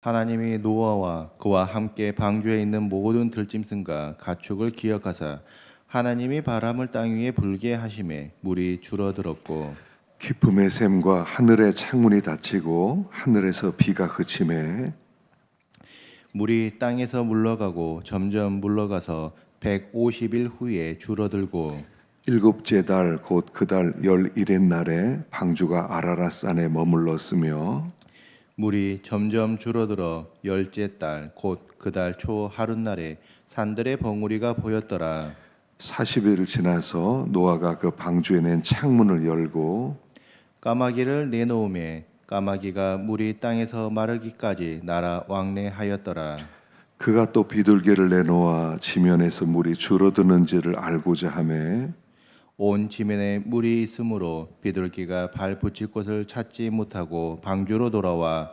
하나님이 노아와 그와 함께 방주에 있는 모든 들짐승과 가축을 기억하사 하나님이 바람을 땅 위에 불게 하심에 물이 줄어들었고 기쁨의 샘과 하늘의 창문이 닫히고 하늘에서 비가 그침에 물이 땅에서 물러가고 점점 물러가서 150일 후에 줄어들고 일곱째 달 곧 그 달 열일의 날에 방주가 아라랏산에 머물렀으며 물이 점점 줄어들어 열째 달 곧 그 달 초 하룻날에 산들의 벙우리가 보였더라. 40일 지나서 노아가 그 방주에 낸 창문을 열고 까마귀를 내놓음에 까마귀가 물이 땅에서 마르기까지 날아 왕래하였더라. 그가 또 비둘기를 내놓아 지면에서 물이 줄어드는지를 알고자 하매 온 지면에 물이 있으므로 비둘기가 발 붙일 곳을 찾지 못하고 방주로 돌아와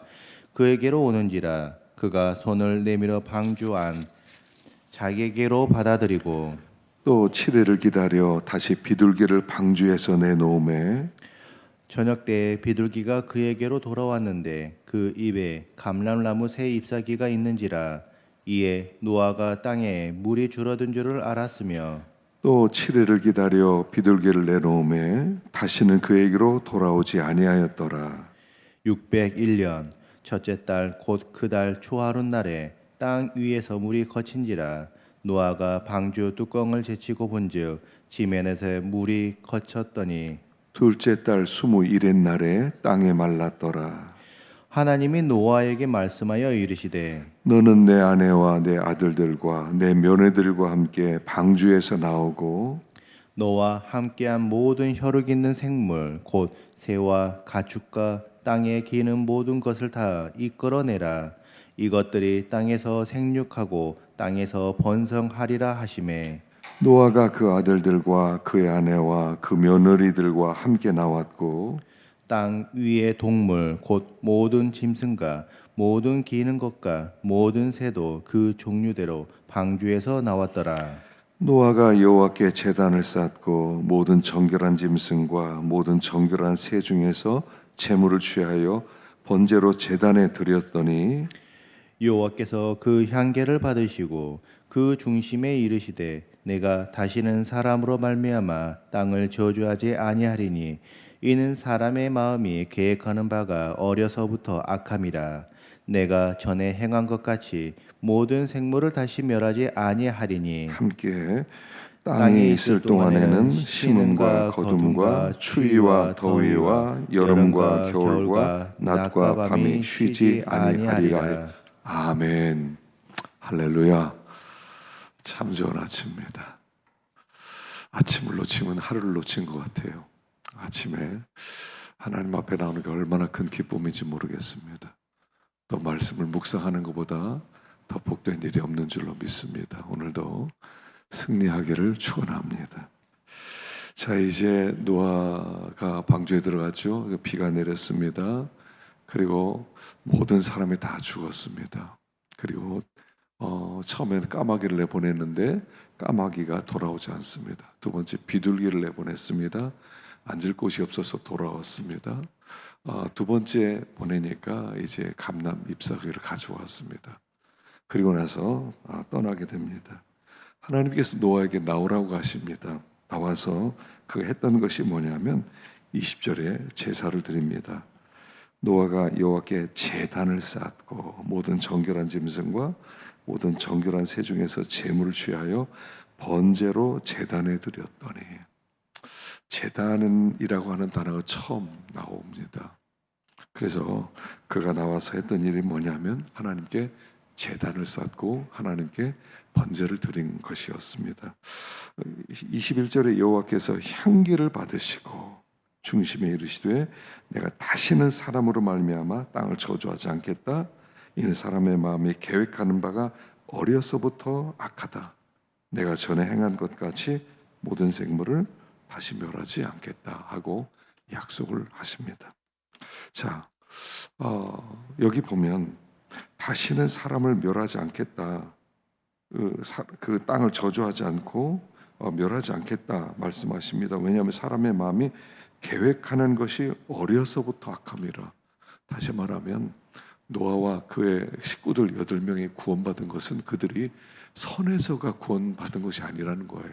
그에게로 오는지라 그가 손을 내밀어 방주 안 자기에게로 받아들이고 또 7일을 기다려 다시 비둘기를 방주에서 내놓음에 저녁 때에 비둘기가 그에게로 돌아왔는데 그 입에 감람나무 새 잎사귀가 있는지라 이에 노아가 땅에 물이 줄어든 줄을 알았으며 또 7일을 기다려 비둘기를 내놓음에 다시는 그에게로 돌아오지 아니하였더라. 601년 첫째 달 곧 그 달 초하룻날에 땅 위에서 물이 거친지라 노아가 방주 뚜껑을 제치고 본즉 지면에서 물이 거쳤더니 둘째 달 21의 날에 땅에 말랐더라. 하나님이 노아에게 말씀하여 이르시되 너는 내 아내와 내 아들들과 내 며느들과 함께 방주에서 나오고 너와 함께한 모든 혈육 있는 생물 곧 새와 가축과 땅에 기는 모든 것을 다 이끌어내라. 이것들이 땅에서 생육하고 땅에서 번성하리라 하시매 노아가 그 아들들과 그의 아내와 그 며느리들과 함께 나왔고 땅 위의 동물 곧 모든 짐승과 모든 기는 것과 모든 새도 그 종류대로 방주에서 나왔더라. 노아가 여호와께 제단을 쌓고 모든 정결한 짐승과 모든 정결한 새 중에서 제물을 취하여 번제로 제단에 드렸더니 여호와께서 그 향계를 받으시고 그 중심에 이르시되 내가 다시는 사람으로 말미암아 땅을 저주하지 아니하리니 이는 사람의 마음이 계획하는 바가 어려서부터 악함이라. 내가 전에 행한 것 같이 모든 생물을 다시 멸하지 아니하리니 함께 땅에 땅에 있을 동안에는 심음과 거둠과 추위와 더위와 여름과 겨울과 낮과 밤이 쉬지 아니하리라. 아멘. 할렐루야. 참 좋은 아침입니다. 아침을 놓치면 하루를 놓친 것 같아요. 아침에 하나님 앞에 나오는 게 얼마나 큰 기쁨인지 모르겠습니다. 또 말씀을 묵상하는 것보다 더 복된 일이 없는 줄로 믿습니다. 오늘도 승리하기를 축원합니다. 자, 이제 노아가 방주에 들어갔죠. 비가 내렸습니다. 그리고 모든 사람이 다 죽었습니다. 그리고 처음에는 까마귀를 내보냈는데 까마귀가 돌아오지 않습니다. 두 번째 비둘기를 내보냈습니다. 앉을 곳이 없어서 돌아왔습니다. 두 번째 보내니까 이제 감람 잎사귀를 가져왔습니다. 그리고 나서 떠나게 됩니다. 하나님께서 노아에게 나오라고 하십니다. 나와서 그 했던 것이 뭐냐면 20절에 제사를 드립니다. 노아가 여호와께 제단을 쌓고 모든 정결한 짐승과 모든 정결한 새 중에서 제물을 취하여 번제로 제단에 드렸더니 제단이라고 하는 단어가 처음 나옵니다. 그래서 그가 나와서 했던 일이 뭐냐면 하나님께 제단을 쌓고 하나님께 번제를 드린 것이었습니다. 21절에 여호와께서 향기를 받으시고 중심에 이르시되 내가 다시는 사람으로 말미암아 땅을 저주하지 않겠다. 이는 사람의 마음이 계획하는 바가 어려서부터 악하다. 내가 전에 행한 것 같이 모든 생물을 다시 멸하지 않겠다 하고 약속을 하십니다. 자, 여기 보면 다시는 사람을 멸하지 않겠다. 그 땅을 저주하지 않고 멸하지 않겠다 말씀하십니다. 왜냐하면 사람의 마음이 계획하는 것이 어려서부터 악함이라. 다시 말하면 노아와 그의 식구들 8명이 구원받은 것은 그들이 선에서가 구원받은 것이 아니라는 거예요.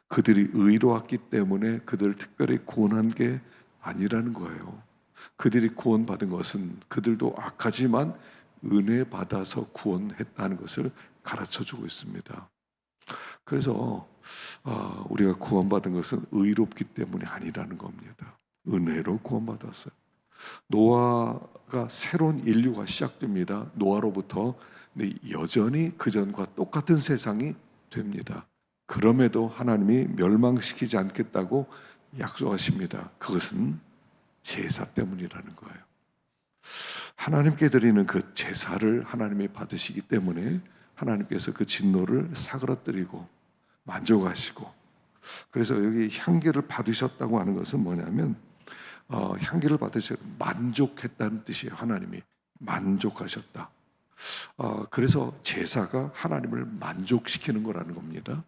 그들이 의로웠기 때문에 그들을 특별히 구원한 게 아니라는 거예요. 그들이 구원받은 것은 그들도 악하지만 은혜 받아서 구원했다는 것을 가르쳐 주고 있습니다. 그래서 우리가 구원받은 것은 의롭기 때문이 아니라는 겁니다. 은혜로 구원받았어요. 노아가 새로운 인류가 시작됩니다. 노아로부터. 근데 여전히 그전과 똑같은 세상이 됩니다. 그럼에도 하나님이 멸망시키지 않겠다고 약속하십니다. 그것은 제사 때문이라는 거예요. 하나님께 드리는 그 제사를 하나님이 받으시기 때문에 하나님께서 그 진노를 사그러뜨리고 만족하시고, 그래서 여기 향기를 받으셨다고 하는 것은 뭐냐면 향기를 받으셔 만족했다는 뜻이에요. 하나님이 만족하셨다. 그래서 제사가 하나님을 만족시키는 거라는 겁니다.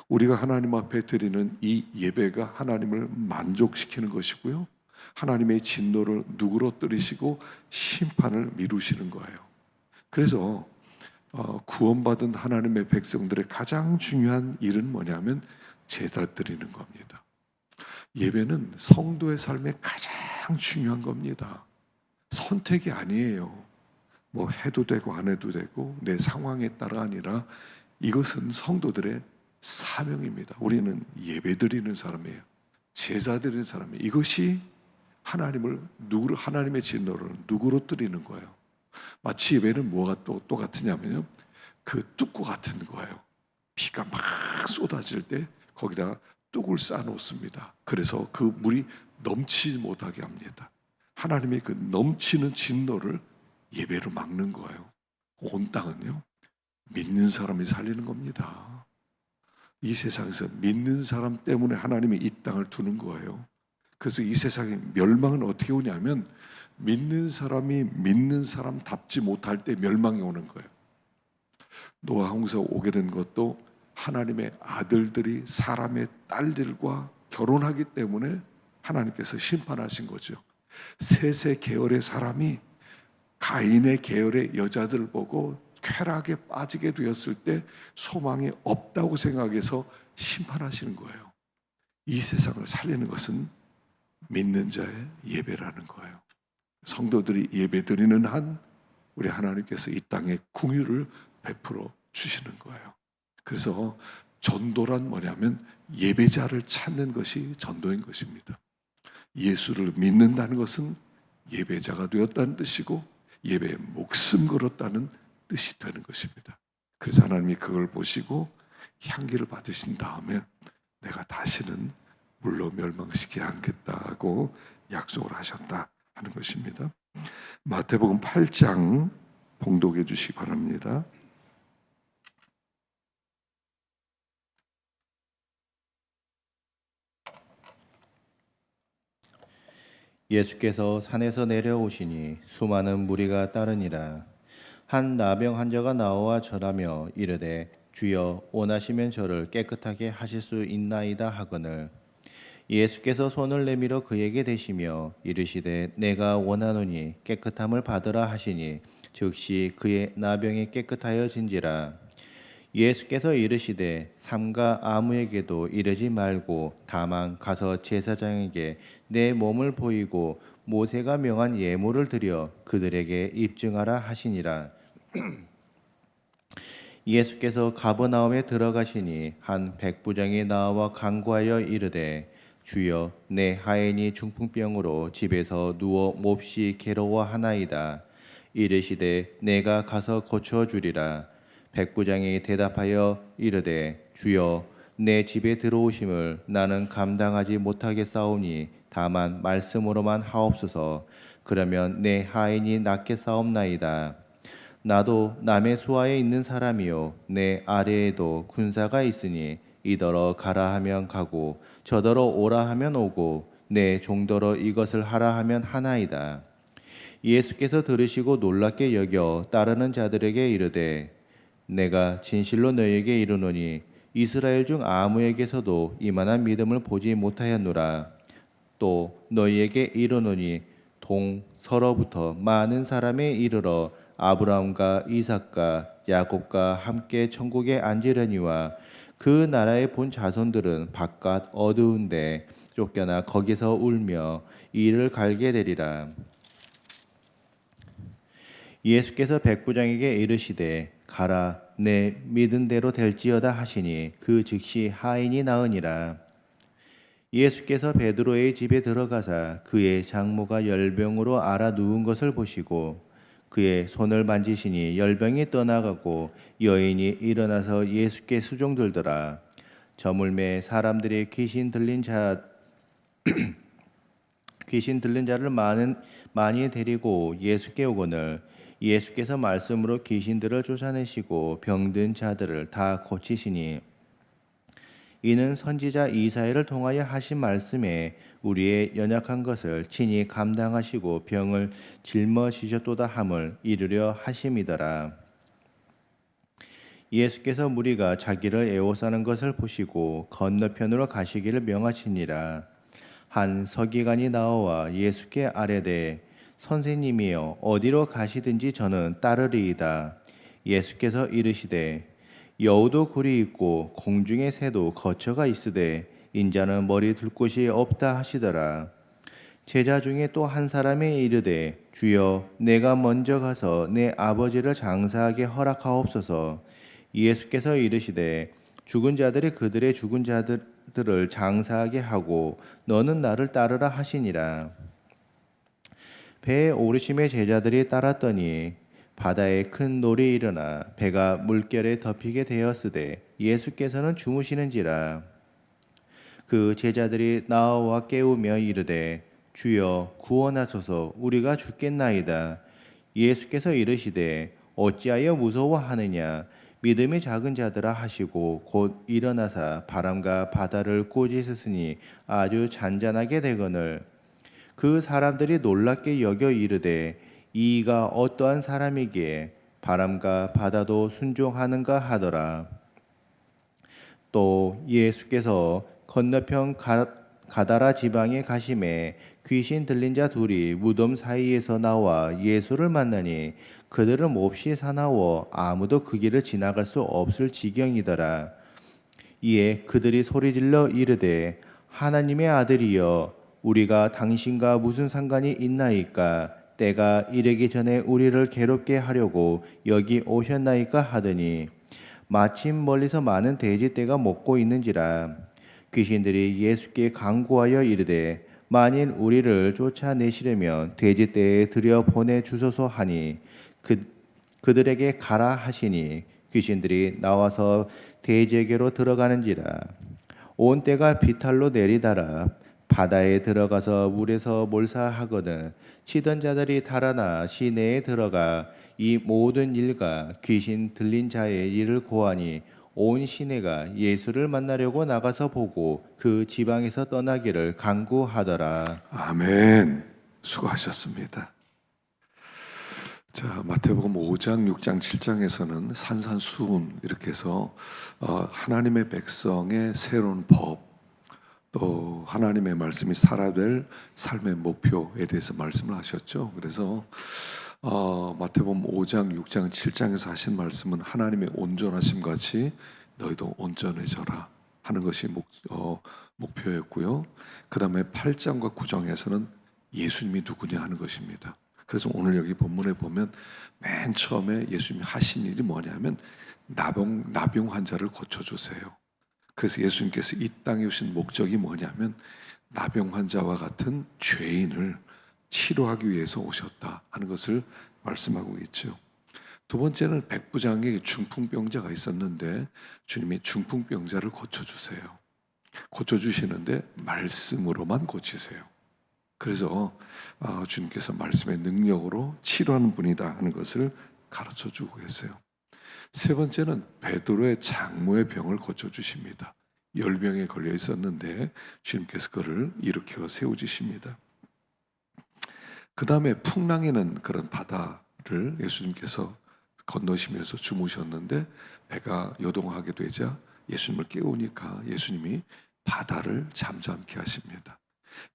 우리가 하나님 앞에 드리는 이 예배가 하나님을 만족시키는 것이고요, 하나님의 진노를 누그러뜨리시고 심판을 미루시는 거예요. 그래서 구원받은 하나님의 백성들의 가장 중요한 일은 뭐냐면 제사 드리는 겁니다. 예배는 성도의 삶에 가장 중요한 겁니다. 선택이 아니에요. 뭐 해도 되고 안 해도 되고 내 상황에 따라 아니라 이것은 성도들의 사명입니다. 우리는 예배 드리는 사람이에요. 제사 드리는 사람이에요. 이것이 하나님의 진노를 누구로뜨리는 거예요. 마치 예배는 뭐가 또 같으냐면요, 그 뚝구 같은 거예요. 비가 막 쏟아질 때 거기다가 뚝을 쌓아놓습니다. 그래서 그 물이 넘치지 못하게 합니다. 하나님의 그 넘치는 진노를 예배로 막는 거예요. 온 땅은요, 믿는 사람이 살리는 겁니다. 이 세상에서 믿는 사람 때문에 하나님이 이 땅을 두는 거예요. 그래서 이 세상에 멸망은 어떻게 오냐면 믿는 사람이 믿는 사람답지 못할 때 멸망이 오는 거예요. 노아 홍수가 오게 된 것도 하나님의 아들들이 사람의 딸들과 결혼하기 때문에 하나님께서 심판하신 거죠. 셋의 계열의 사람이 가인의 계열의 여자들을 보고 쾌락에 빠지게 되었을 때 소망이 없다고 생각해서 심판하시는 거예요. 이 세상을 살리는 것은 믿는 자의 예배라는 거예요. 성도들이 예배 드리는 한 우리 하나님께서 이 땅에 궁유를 베풀어 주시는 거예요. 그래서 전도란 뭐냐면 예배자를 찾는 것이 전도인 것입니다. 예수를 믿는다는 것은 예배자가 되었다는 뜻이고 예배에 목숨 걸었다는 뜻이 되는 것입니다. 그래서 하나님이 그걸 보시고 향기를 받으신 다음에 내가 다시는 물로 멸망시키지 않겠다고 약속을 하셨다 하는 것입니다. 마태복음 8장 봉독해 주시기 바랍니다. 예수께서 산에서 내려오시니 수많은 무리가 따르니라. 한 나병 환자가 나와 절하며 이르되 주여 원하시면 저를 깨끗하게 하실 수 있나이다 하거늘 예수께서 손을 내밀어 그에게 대시며 이르시되 내가 원하노니 깨끗함을 받으라 하시니 즉시 그의 나병이 깨끗하여진지라. 예수께서 이르시되 삼가 아무에게도 이르지 말고 다만 가서 제사장에게 내 몸을 보이고 모세가 명한 예물을 드려 그들에게 입증하라 하시니라. 예수께서 가버나움에 들어가시니 한 백부장이 나와 간구하여 이르되 주여 내 하인이 중풍병으로 집에서 누워 몹시 괴로워하나이다. 이르시되 내가 가서 고쳐주리라. 백부장이 대답하여 이르되 주여 내 집에 들어오심을 나는 감당하지 못하겠사오니 다만 말씀으로만 하옵소서. 그러면 내 하인이 낫게 사옵나이다. 나도 남의 수하에 있는 사람이요 내 아래에도 군사가 있으니 이더러 가라 하면 가고 저더러 오라 하면 오고 내 종더러 이것을 하라 하면 하나이다. 예수께서 들으시고 놀랍게 여겨 따르는 자들에게 이르되 내가 진실로 너희에게 이르노니 이스라엘 중 아무에게서도 이만한 믿음을 보지 못하였노라. 또 너희에게 이르노니 동서로부터 많은 사람에 이르러 아브라함과 이삭과 야곱과 함께 천국에 앉으려니와 그 나라의 본 자손들은 바깥 어두운데 쫓겨나 거기서 울며 이를 갈게 되리라. 예수께서 백부장에게 이르시되 가라 내 믿은 대로 될지어다 하시니 그 즉시 하인이 나으니라. 예수께서 베드로의 집에 들어가사 그의 장모가 열병으로 앓아 누운 것을 보시고 그의 손을 만지시니 열병이 떠나가고 여인이 일어나서 예수께 수종들더라. 저물매 사람들이 귀신 들린 자를 많이 데리고 예수께 오거늘 예수께서 말씀으로 귀신들을 쫓아내시고 병든 자들을 다 고치시니 이는 선지자 이사야를 통하여 하신 말씀에 우리의 연약한 것을 친히 감당하시고 병을 짊어지셨도다 함을 이루려 하심이더라. 예수께서 무리가 자기를 애워싸는 것을 보시고 건너편으로 가시기를 명하시니라. 한 서기관이 나와 예수께 아뢰되 선생님이여 어디로 가시든지 저는 따르리이다. 예수께서 이르시되 여우도 굴이 있고 공중의 새도 거처가 있으되 인자는 머리 둘 곳이 없다 하시더라. 제자 중에 또 한 사람이 이르되 주여 내가 먼저 가서 내 아버지를 장사하게 허락하옵소서. 예수께서 이르시되 죽은 자들이 그들의 죽은 자들을 장사하게 하고 너는 나를 따르라 하시니라. 배에 오르심의 제자들이 따랐더니 바다에 큰 놀이 일어나 배가 물결에 덮이게 되었으되 예수께서는 주무시는지라. 그 제자들이 나와 깨우며 이르되 주여 구원하소서 우리가 죽겠나이다. 예수께서 이르시되 어찌하여 무서워하느냐 믿음이 작은 자들아 하시고 곧 일어나사 바람과 바다를 꾸짖으시니 아주 잔잔하게 되거늘 그 사람들이 놀랍게 여겨 이르되 이가 어떠한 사람이기에 바람과 바다도 순종하는가 하더라. 또 예수께서 건너편 가다라 지방에 가심에 귀신 들린 자 둘이 무덤 사이에서 나와 예수를 만나니 그들은 몹시 사나워 아무도 그 길을 지나갈 수 없을 지경이더라. 이에 그들이 소리질러 이르되 하나님의 아들이여 우리가 당신과 무슨 상관이 있나이까 때가 이르기 전에 우리를 괴롭게 하려고 여기 오셨나이까 하더니 마침 멀리서 많은 돼지떼가 먹고 있는지라. 귀신들이 예수께 간구하여 이르되 만일 우리를 쫓아내시려면 돼지떼에 들여 보내 주소서 하니 그들에게 가라 하시니 귀신들이 나와서 돼지에게로 들어가는지라. 온 떼가 비탈로 내리달아 바다에 들어가서 물에서 몰살하거든 치던 자들이 달아나 시내에 들어가 이 모든 일과 귀신 들린 자의 일을 고하니 온 시내가 예수를 만나려고 나가서 보고 그 지방에서 떠나기를 간구하더라. 아멘. 수고하셨습니다. 자, 마태복음 5장, 6장, 7장에서는 산산수훈 이렇게 해서 하나님의 백성의 새로운 법, 또 하나님의 말씀이 살아될 삶의 목표에 대해서 말씀을 하셨죠. 그래서 마태복음 5장, 6장, 7장에서 하신 말씀은 하나님의 온전하심 같이 너희도 온전해져라 하는 것이 목표였고요. 그 다음에 8장과 9장에서는 예수님이 누구냐 하는 것입니다. 그래서 오늘 여기 본문에 보면 맨 처음에 예수님이 하신 일이 뭐냐면 나병 환자를 고쳐주세요. 그래서 예수님께서 이 땅에 오신 목적이 뭐냐면 나병 환자와 같은 죄인을 치료하기 위해서 오셨다 하는 것을 말씀하고 있죠. 두 번째는 백부장에게 중풍병자가 있었는데 주님이 중풍병자를 고쳐주세요. 고쳐주시는데 말씀으로만 고치세요. 그래서 주님께서 말씀의 능력으로 치료하는 분이다 하는 것을 가르쳐주고 계세요. 세 번째는 베드로의 장모의 병을 고쳐주십니다. 열병에 걸려 있었는데 주님께서 그를 일으켜 세우시십니다. 그 다음에 풍랑에는 그런 바다를 예수님께서 건너시면서 주무셨는데 배가 요동하게 되자 예수님을 깨우니까 예수님이 바다를 잠잠케 하십니다.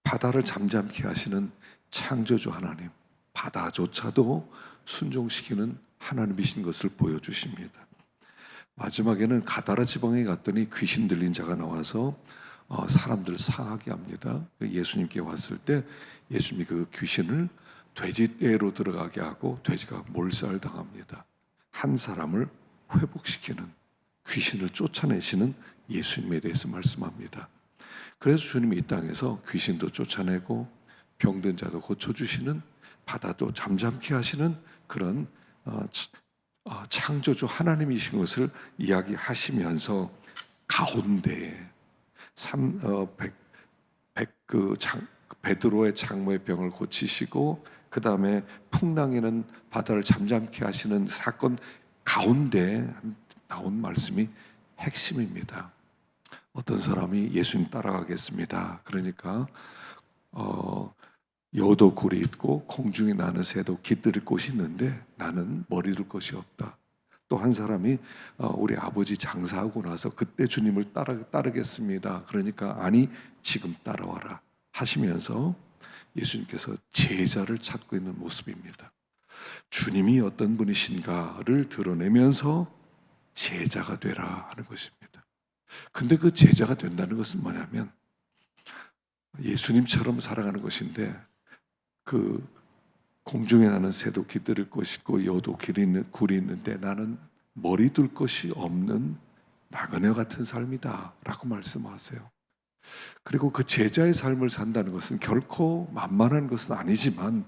바다를 잠잠케 하시는 창조주 하나님, 바다조차도 순종시키는 하나님이신 것을 보여주십니다. 마지막에는 가다라 지방에 갔더니 귀신 들린 자가 나와서 사람들을 상하게 합니다. 예수님께 왔을 때 예수님이 그 귀신을 돼지떼로 들어가게 하고 돼지가 몰살당합니다. 한 사람을 회복시키는, 귀신을 쫓아내시는 예수님에 대해서 말씀합니다. 그래서 주님이 이 땅에서 귀신도 쫓아내고 병든 자도 고쳐주시는, 바다도 잠잠케 하시는 그런 창조주 하나님이신 것을 이야기하시면서 가운데에 베드로의 장모의 병을 고치시고 그 다음에 풍랑에는 바다를 잠잠케 하시는 사건 가운데 나온 말씀이 핵심입니다. 어떤 사람이 예수님 따라가겠습니다. 그러니까 여도 굴이 있고 공중에 나는 새도 깃들일 곳이 있는데 나는 머리 둘 곳이 없다. 또 한 사람이 우리 아버지 장사하고 나서 그때 주님을 따르겠습니다. 그러니까 아니 지금 따라와라 하시면서 예수님께서 제자를 찾고 있는 모습입니다. 주님이 어떤 분이신가를 드러내면서 제자가 되라 하는 것입니다. 근데 그 제자가 된다는 것은 뭐냐면 예수님처럼 살아가는 것인데, 그 공중에 나는 새도 깃들일 곳이 있고 여도 굴이 있는데 나는 머리 둘 것이 없는 나그네 같은 삶이다 라고 말씀하세요. 그리고 그 제자의 삶을 산다는 것은 결코 만만한 것은 아니지만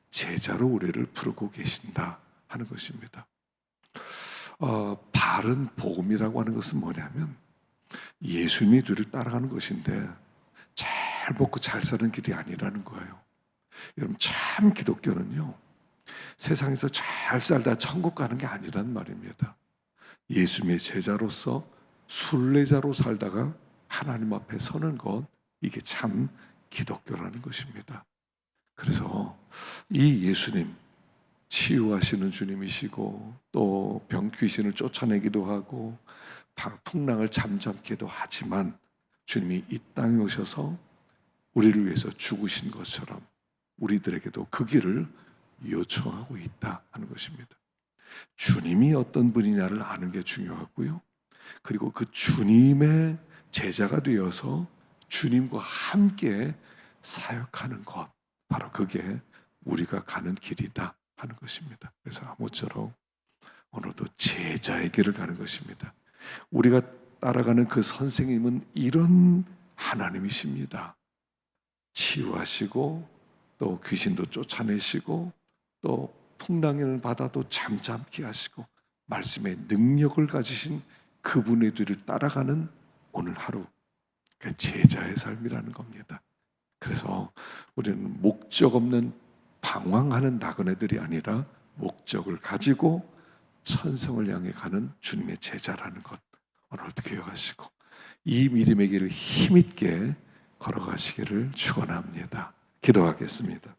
제자로 우리를 부르고 계신다 하는 것입니다. 바른 복음이라고 하는 것은 뭐냐면 예수님의 뒤를 따라가는 것인데 잘 먹고 잘 사는 길이 아니라는 거예요. 여러분, 참 기독교는요, 세상에서 잘 살다 천국 가는 게 아니란 말입니다. 예수님의 제자로서 순례자로 살다가 하나님 앞에 서는 것, 이게 참 기독교라는 것입니다. 그래서 이 예수님, 치유하시는 주님이시고 또 병귀신을 쫓아내기도 하고 풍랑을 잠잠케도 하지만 주님이 이 땅에 오셔서 우리를 위해서 죽으신 것처럼 우리들에게도 그 길을 요청하고 있다 하는 것입니다. 주님이 어떤 분이냐를 아는 게 중요하고요. 그리고 그 주님의 제자가 되어서 주님과 함께 사역하는 것, 바로 그게 우리가 가는 길이다 하는 것입니다. 그래서 아무쪼록 오늘도 제자의 길을 가는 것입니다. 우리가 따라가는 그 선생님은 이런 하나님이십니다. 치유하시고 또 귀신도 쫓아내시고 또 풍랑에는 바다도 잠잠케 하시고 말씀의 능력을 가지신 그분의 뒤를 따라가는 오늘 하루, 그 제자의 삶이라는 겁니다. 그래서 우리는 목적 없는 방황하는 나그네들이 아니라 목적을 가지고 천성을 향해 가는 주님의 제자라는 것, 오늘도 기억하시고 이 믿음의 길을 힘있게 걸어가시기를 축원합니다. 기도하겠습니다.